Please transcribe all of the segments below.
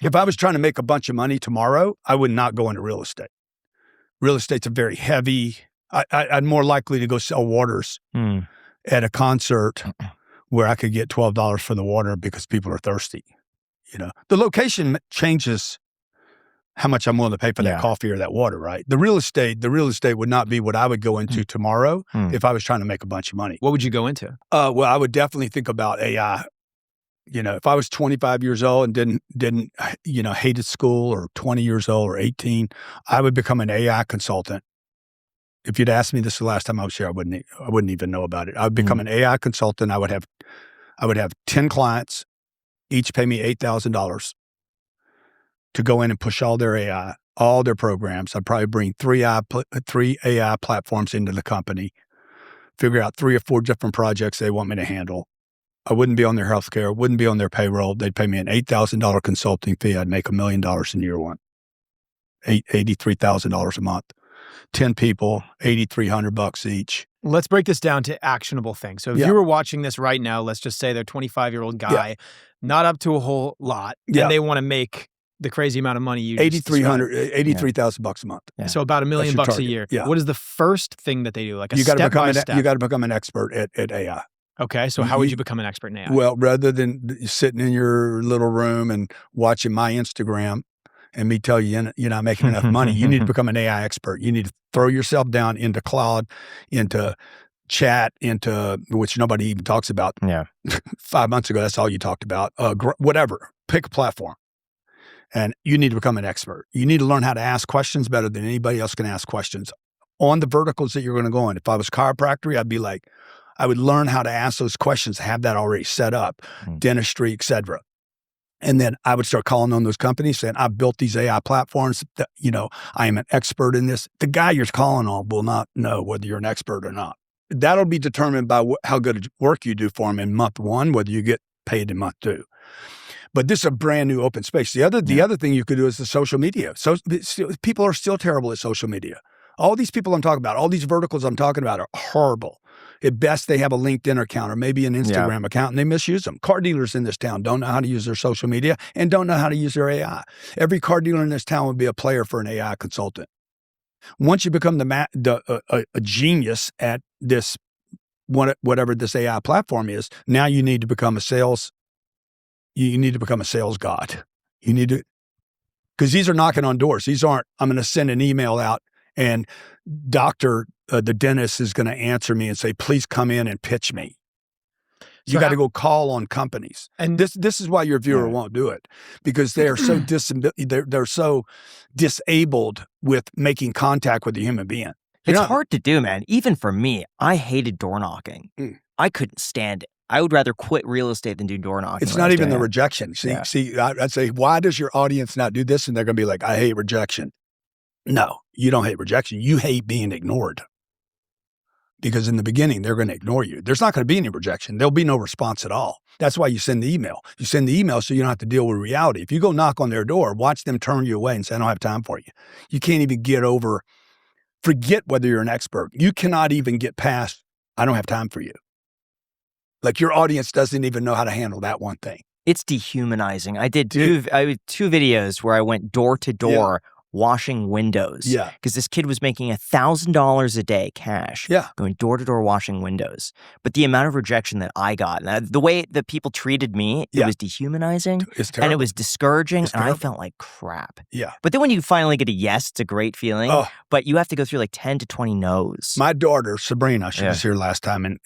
If I was trying to make a bunch of money tomorrow, I would not go into real estate. Real estate's a very heavy. I'm more likely to go sell waters at a concert where I could get $12 for the water because people are thirsty. The location changes how much I'm willing to pay for that coffee or that water, right? The real estate would not be what I would go into tomorrow if I was trying to make a bunch of money. What would you go into? Well, I would definitely think about AI. If I was 25 years old and didn't hated school, or 20 years old or 18, I would become an AI consultant. If you'd asked me this the last time I was here, I wouldn't even know about it. I would become an AI consultant. I would have 10 clients, each pay me $8,000 to go in and push all their AI, all their programs. I'd probably bring three AI platforms into the company, figure out 3 or 4 different projects they want me to handle. I wouldn't be on their healthcare, wouldn't be on their payroll. They'd pay me an $8,000 consulting fee. I'd make $1 million in year one, $83,000 a month. 10 people, $8,300 each. Let's break this down to actionable things. So if you were watching this right now, let's just say they're a 25-year-old guy, not up to a whole lot, and they want to make the crazy amount of money you $83,000 a month. Yeah. So about $1 million a year. Yeah. What is the first thing that they do? Like you got to become an expert at AI. Okay. So how would you become an expert in AI? Well, rather than sitting in your little room and watching my Instagram and me tell you you're not making enough money, you need to become an AI expert. You need to throw yourself down into cloud, into chat, into which nobody even talks about. Yeah. 5 months ago, that's all you talked about. Whatever. Pick a platform. And you need to become an expert. You need to learn how to ask questions better than anybody else can ask questions on the verticals that you're going to go in. If I was chiropractic, I would learn how to ask those questions, have that already set up, dentistry, et cetera. And then I would start calling on those companies saying, I've built these AI platforms. I am an expert in this. The guy you're calling on will not know whether you're an expert or not. That'll be determined by how good work you do for him in month 1, whether you get paid in month 2. But this is a brand new open space. The other thing you could do is the social media. So people are still terrible at social media. All these people I'm talking about, all these verticals I'm talking about are horrible. At best, they have a LinkedIn account or maybe an Instagram account, and they misuse them. Car dealers in this town don't know how to use their social media and don't know how to use their AI. Every car dealer in this town would be a player for an AI consultant. Once you become a genius at this, whatever this AI platform is, now you need to become a sales. You need to become a sales god. You need to, because these are knocking on doors. These aren't, I'm going to send an email out and the dentist is going to answer me and say, please come in and pitch me. You got to go call on companies. And this is why your viewer won't do it, because they are so they're so disabled with making contact with a human being. It's hard to do, man. Even for me, I hated door knocking. I couldn't stand it. I would rather quit real estate than do door knocking. It's not even the rejection. See, I'd say, why does your audience not do this? And they're going to be like, I hate rejection. No, you don't hate rejection. You hate being ignored. Because in the beginning, they're going to ignore you. There's not going to be any rejection. There'll be no response at all. That's why you send the email. You send the email so you don't have to deal with reality. If you go knock on their door, watch them turn you away and say, I don't have time for you. You can't even forget whether you're an expert. You cannot even get past, I don't have time for you. Like your audience doesn't even know how to handle that one thing. It's dehumanizing. I did two videos where I went door to door washing windows. Yeah. Because this kid was making $1,000 a day cash. Yeah. Going door to door washing windows. But the amount of rejection that I got, and the way that people treated me, it was dehumanizing. It's terrible. And it was discouraging. And I felt like crap. Yeah. But then when you finally get a yes, it's a great feeling. Oh. But you have to go through like 10 to 20 no's. My daughter, Sabrina, she was here last time, and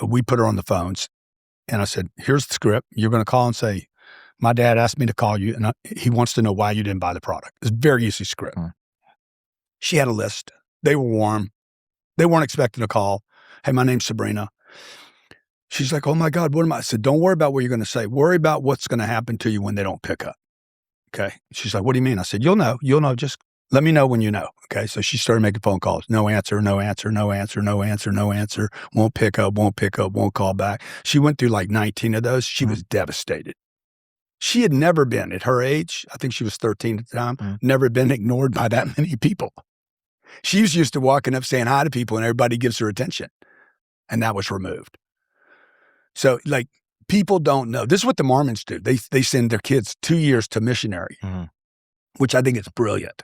we put her on the phones. And I said, here's the script. You're going to call and say, my dad asked me to call you, and he wants to know why you didn't buy the product. It's a very easy script. She had a list. They were warm. They weren't expecting a call. Hey, my name's Sabrina. She's like, oh my God, what am I? I said, don't worry about what you're going to say. Worry about what's going to happen to you when they don't pick up. Okay. She's like, what do you mean? I said, you'll know. Just let me know when you know. Okay. So she started making phone calls. No answer, no answer, no answer, no answer, no answer. Won't pick up, won't call back. She went through like 19 of those. She was devastated. She had never been, at her age, I think she was 13 at the time, never been ignored by that many people. She was used to walking up saying hi to people and everybody gives her attention. And that was removed. So like people don't know. This is what the Mormons do. They send their kids 2 years to missionary, which I think is brilliant.